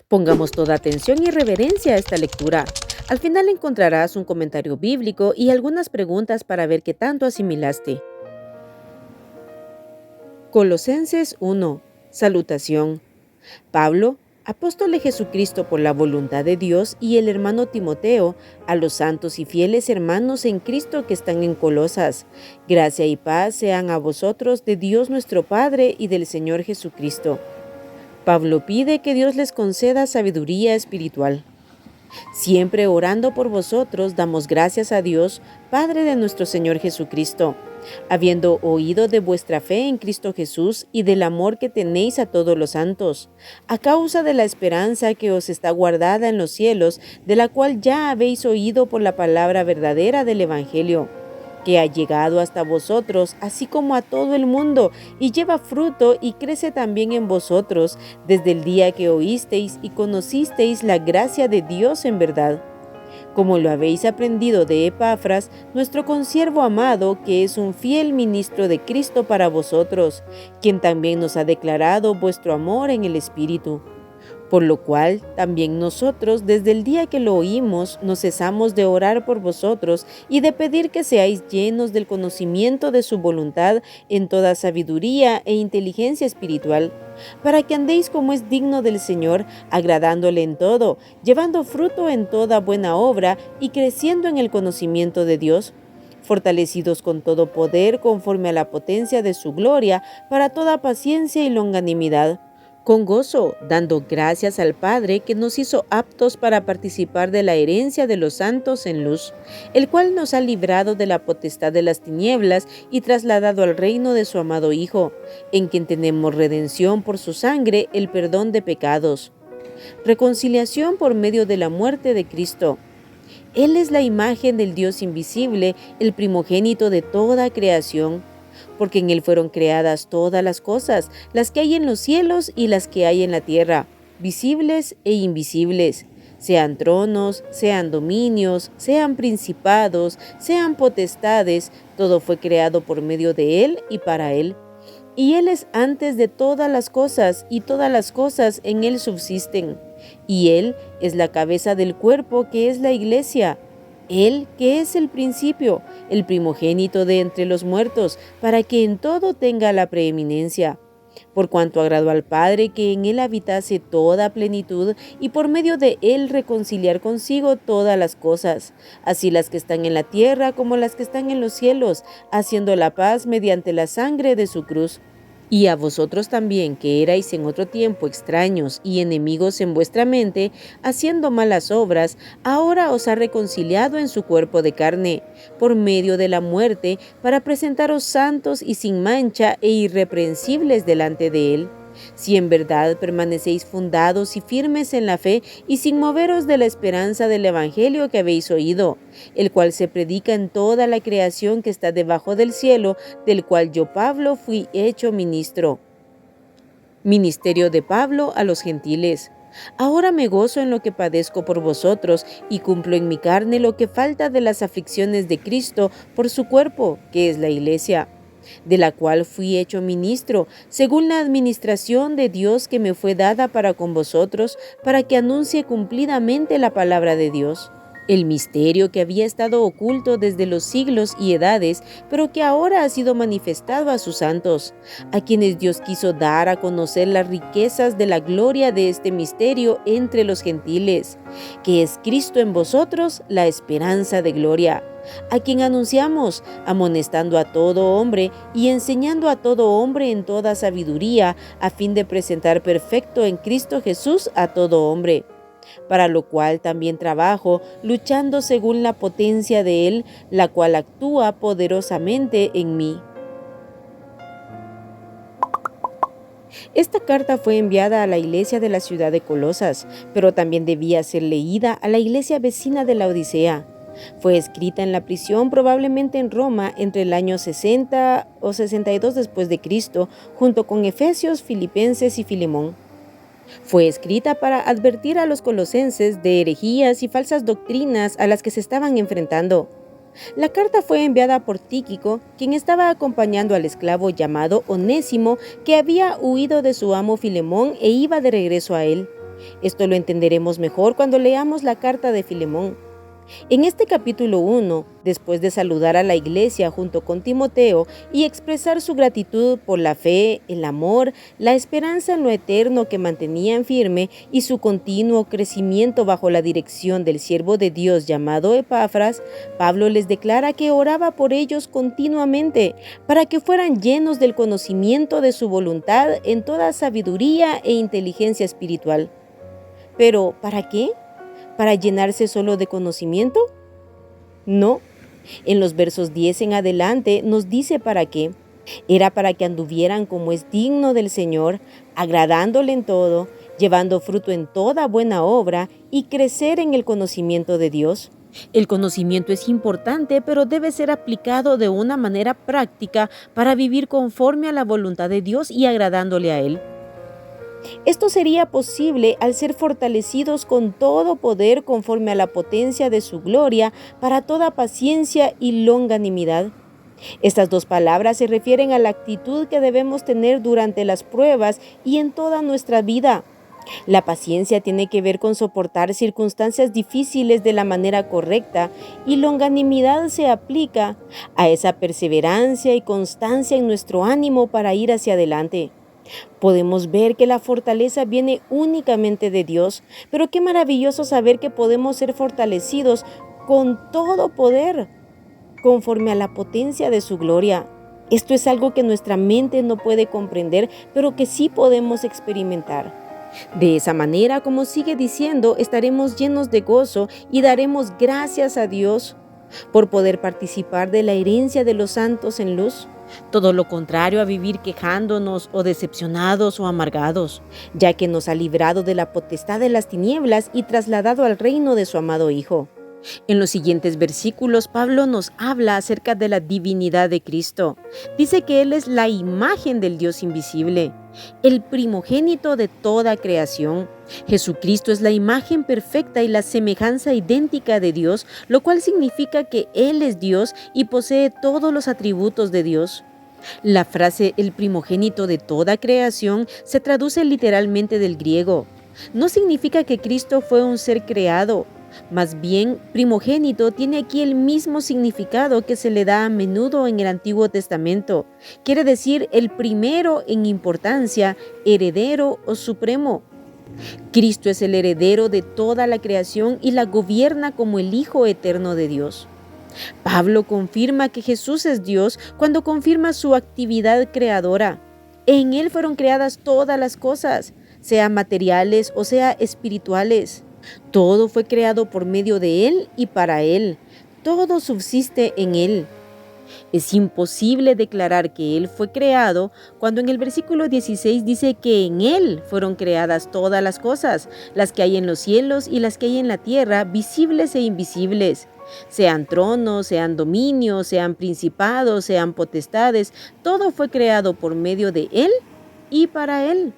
Pongamos toda atención y reverencia a esta lectura. Al final encontrarás un comentario bíblico y algunas preguntas para ver qué tanto asimilaste. Colosenses 1. Salutación. Pablo, apóstol de Jesucristo por la voluntad de Dios, y el hermano Timoteo, a los santos y fieles hermanos en Cristo que están en Colosas. Gracia y paz sean a vosotros de Dios nuestro Padre y del Señor Jesucristo. Pablo pide que Dios les conceda sabiduría espiritual. Siempre orando por vosotros, damos gracias a Dios, Padre de nuestro Señor Jesucristo, habiendo oído de vuestra fe en Cristo Jesús y del amor que tenéis a todos los santos, a causa de la esperanza que os está guardada en los cielos, de la cual ya habéis oído por la palabra verdadera del Evangelio, que ha llegado hasta vosotros, así como a todo el mundo, y lleva fruto y crece también en vosotros, desde el día que oísteis y conocisteis la gracia de Dios en verdad, como lo habéis aprendido de Epafras, nuestro consiervo amado, que es un fiel ministro de Cristo para vosotros, quien también nos ha declarado vuestro amor en el Espíritu. Por lo cual, también nosotros, desde el día que lo oímos, no cesamos de orar por vosotros y de pedir que seáis llenos del conocimiento de su voluntad en toda sabiduría e inteligencia espiritual, para que andéis como es digno del Señor, agradándole en todo, llevando fruto en toda buena obra y creciendo en el conocimiento de Dios, fortalecidos con todo poder conforme a la potencia de su gloria, para toda paciencia y longanimidad, con gozo, dando gracias al Padre que nos hizo aptos para participar de la herencia de los santos en luz, el cual nos ha librado de la potestad de las tinieblas y trasladado al reino de su amado Hijo, en quien tenemos redención por su sangre, el perdón de pecados. Reconciliación por medio de la muerte de Cristo. Él es la imagen del Dios invisible, el primogénito de toda creación, porque en Él fueron creadas todas las cosas, las que hay en los cielos y las que hay en la tierra, visibles e invisibles, sean tronos, sean dominios, sean principados, sean potestades, todo fue creado por medio de Él y para Él. Y Él es antes de todas las cosas, y todas las cosas en Él subsisten. Y Él es la cabeza del cuerpo, que es la iglesia. Él que es el principio, el primogénito de entre los muertos, para que en todo tenga la preeminencia. Por cuanto agradó al Padre que en Él habitase toda plenitud, y por medio de Él reconciliar consigo todas las cosas, así las que están en la tierra como las que están en los cielos, haciendo la paz mediante la sangre de su cruz. Y a vosotros también, que erais en otro tiempo extraños y enemigos en vuestra mente, haciendo malas obras, ahora os ha reconciliado en su cuerpo de carne, por medio de la muerte, para presentaros santos y sin mancha e irreprensibles delante de Él. Si en verdad permanecéis fundados y firmes en la fe y sin moveros de la esperanza del Evangelio que habéis oído, el cual se predica en toda la creación que está debajo del cielo, del cual yo, Pablo, fui hecho ministro. Ministerio de Pablo a los gentiles. Ahora me gozo en lo que padezco por vosotros y cumplo en mi carne lo que falta de las aflicciones de Cristo por su cuerpo, que es la iglesia, de la cual fui hecho ministro, según la administración de Dios que me fue dada para con vosotros, para que anuncie cumplidamente la palabra de Dios, el misterio que había estado oculto desde los siglos y edades, pero que ahora ha sido manifestado a sus santos, a quienes Dios quiso dar a conocer las riquezas de la gloria de este misterio entre los gentiles, que es Cristo en vosotros, la esperanza de gloria, a quien anunciamos, amonestando a todo hombre y enseñando a todo hombre en toda sabiduría, a fin de presentar perfecto en Cristo Jesús a todo hombre. Para lo cual también trabajo, luchando según la potencia de Él, la cual actúa poderosamente en mí. Esta carta fue enviada a la iglesia de la ciudad de Colosas, pero también debía ser leída a la iglesia vecina de la Odisea. Fue escrita en la prisión, probablemente en Roma, entre el año 60 o 62 después de Cristo, junto con Efesios, Filipenses y Filemón. Fue escrita para advertir a los colosenses de herejías y falsas doctrinas a las que se estaban enfrentando. La carta fue enviada por Tíquico, quien estaba acompañando al esclavo llamado Onésimo, que había huido de su amo Filemón e iba de regreso a él. Esto lo entenderemos mejor cuando leamos la carta de Filemón. En este capítulo 1, después de saludar a la iglesia junto con Timoteo y expresar su gratitud por la fe, el amor, la esperanza en lo eterno que mantenían firme y su continuo crecimiento bajo la dirección del siervo de Dios llamado Epafras, Pablo les declara que oraba por ellos continuamente para que fueran llenos del conocimiento de su voluntad en toda sabiduría e inteligencia espiritual. ¿Pero para qué? ¿Para llenarse solo de conocimiento? No. En los versos 10 en adelante nos dice para qué. Era para que anduvieran como es digno del Señor, agradándole en todo, llevando fruto en toda buena obra y crecer en el conocimiento de Dios. El conocimiento es importante, pero debe ser aplicado de una manera práctica para vivir conforme a la voluntad de Dios y agradándole a Él. Esto sería posible al ser fortalecidos con todo poder conforme a la potencia de su gloria para toda paciencia y longanimidad. Estas dos palabras se refieren a la actitud que debemos tener durante las pruebas y en toda nuestra vida. La paciencia tiene que ver con soportar circunstancias difíciles de la manera correcta y longanimidad se aplica a esa perseverancia y constancia en nuestro ánimo para ir hacia adelante. Podemos ver que la fortaleza viene únicamente de Dios, pero qué maravilloso saber que podemos ser fortalecidos con todo poder, conforme a la potencia de su gloria. Esto es algo que nuestra mente no puede comprender, pero que sí podemos experimentar. De esa manera, como sigue diciendo, estaremos llenos de gozo y daremos gracias a Dios por poder participar de la herencia de los santos en luz. Todo lo contrario a vivir quejándonos o decepcionados o amargados, ya que nos ha librado de la potestad de las tinieblas y trasladado al reino de su amado Hijo. En los siguientes versículos, Pablo nos habla acerca de la divinidad de Cristo. Dice que Él es la imagen del Dios invisible, el primogénito de toda creación. Jesucristo es la imagen perfecta y la semejanza idéntica de Dios, lo cual significa que Él es Dios y posee todos los atributos de Dios. La frase "el primogénito de toda creación" se traduce literalmente del griego. No significa que Cristo fue un ser creado. Más bien, primogénito tiene aquí el mismo significado que se le da a menudo en el Antiguo Testamento. Quiere decir el primero en importancia, heredero o supremo. Cristo es el heredero de toda la creación y la gobierna como el Hijo eterno de Dios. Pablo confirma que Jesús es Dios cuando confirma su actividad creadora. En Él fueron creadas todas las cosas, sea materiales o sea espirituales. Todo fue creado por medio de Él y para Él. Todo subsiste en Él. Es imposible declarar que Él fue creado cuando en el versículo 16 dice que en Él fueron creadas todas las cosas, las que hay en los cielos y las que hay en la tierra, visibles e invisibles. Sean tronos, sean dominios, sean principados, sean potestades, todo fue creado por medio de Él y para Él.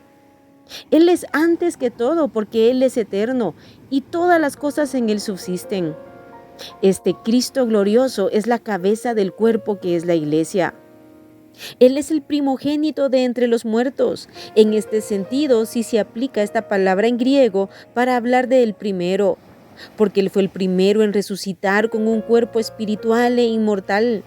Él es antes que todo porque Él es eterno y todas las cosas en Él subsisten. Este Cristo glorioso es la cabeza del cuerpo que es la iglesia. Él es el primogénito de entre los muertos. En este sentido, sí se aplica esta palabra en griego para hablar del primero, porque Él fue el primero en resucitar con un cuerpo espiritual e inmortal.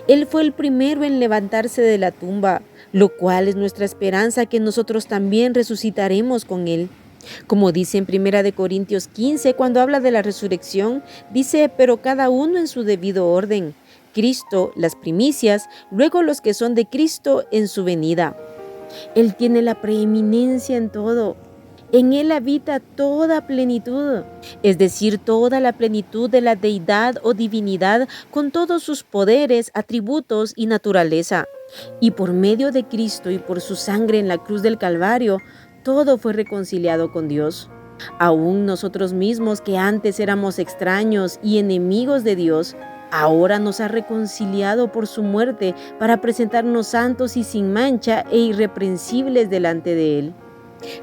Él fue el primero en levantarse de la tumba, lo cual es nuestra esperanza que nosotros también resucitaremos con Él. Como dice en 1 Corintios 15, cuando habla de la resurrección, dice, pero cada uno en su debido orden. Cristo, las primicias, luego los que son de Cristo en su venida. Él tiene la preeminencia en todo. En Él habita toda plenitud, es decir, toda la plenitud de la deidad o divinidad con todos sus poderes, atributos y naturaleza. Y por medio de Cristo y por su sangre en la cruz del Calvario, todo fue reconciliado con Dios. Aún nosotros mismos, que antes éramos extraños y enemigos de Dios, ahora nos ha reconciliado por su muerte para presentarnos santos y sin mancha e irreprensibles delante de Él.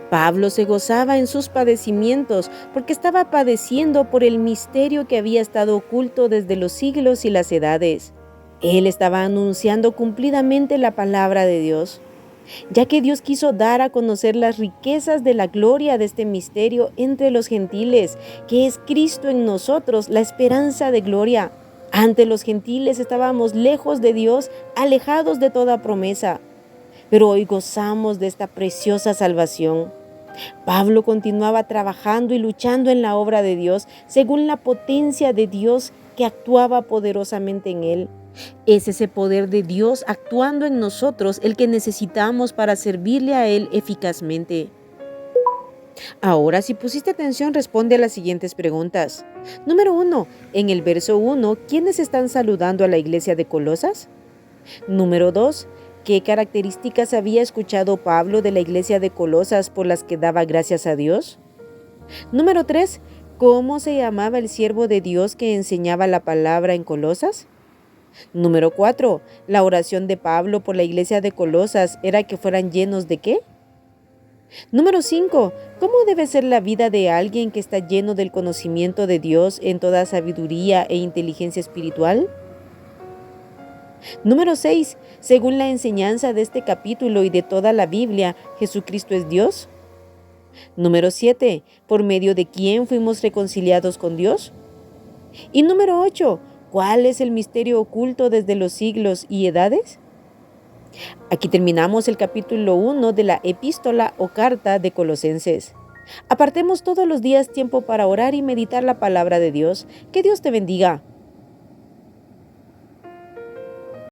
Pablo se gozaba en sus padecimientos porque estaba padeciendo por el misterio que había estado oculto desde los siglos y las edades. Él estaba anunciando cumplidamente la palabra de Dios. ya que Dios quiso dar a conocer las riquezas de la gloria de este misterio entre los gentiles, que es Cristo en nosotros, la esperanza de gloria. Ante los gentiles estábamos lejos de Dios, alejados de toda promesa, pero hoy gozamos de esta preciosa salvación. Pablo continuaba trabajando y luchando en la obra de Dios según la potencia de Dios que actuaba poderosamente en él. Es ese poder de Dios actuando en nosotros el que necesitamos para servirle a Él eficazmente. Ahora, si pusiste atención, responde a las siguientes preguntas. Número 1. En el verso 1, ¿quiénes están saludando a la iglesia de Colosas? Número 2. ¿Qué características había escuchado Pablo de la iglesia de Colosas por las que daba gracias a Dios? Número 3. ¿Cómo se llamaba el siervo de Dios que enseñaba la palabra en Colosas? Número 4. La oración de Pablo por la iglesia de Colosas era que fueran llenos ¿de qué? Número 5. ¿Cómo debe ser la vida de alguien que está lleno del conocimiento de Dios en toda sabiduría e inteligencia espiritual? Número 6. Según la enseñanza de este capítulo y de toda la Biblia, ¿Jesucristo es Dios? Número 7. ¿Por medio de quién fuimos reconciliados con Dios? Y número 8. ¿Cuál es el misterio oculto desde los siglos y edades? Aquí terminamos el capítulo 1 de la epístola o carta de Colosenses. Apartemos todos los días tiempo para orar y meditar la palabra de Dios. Que Dios te bendiga.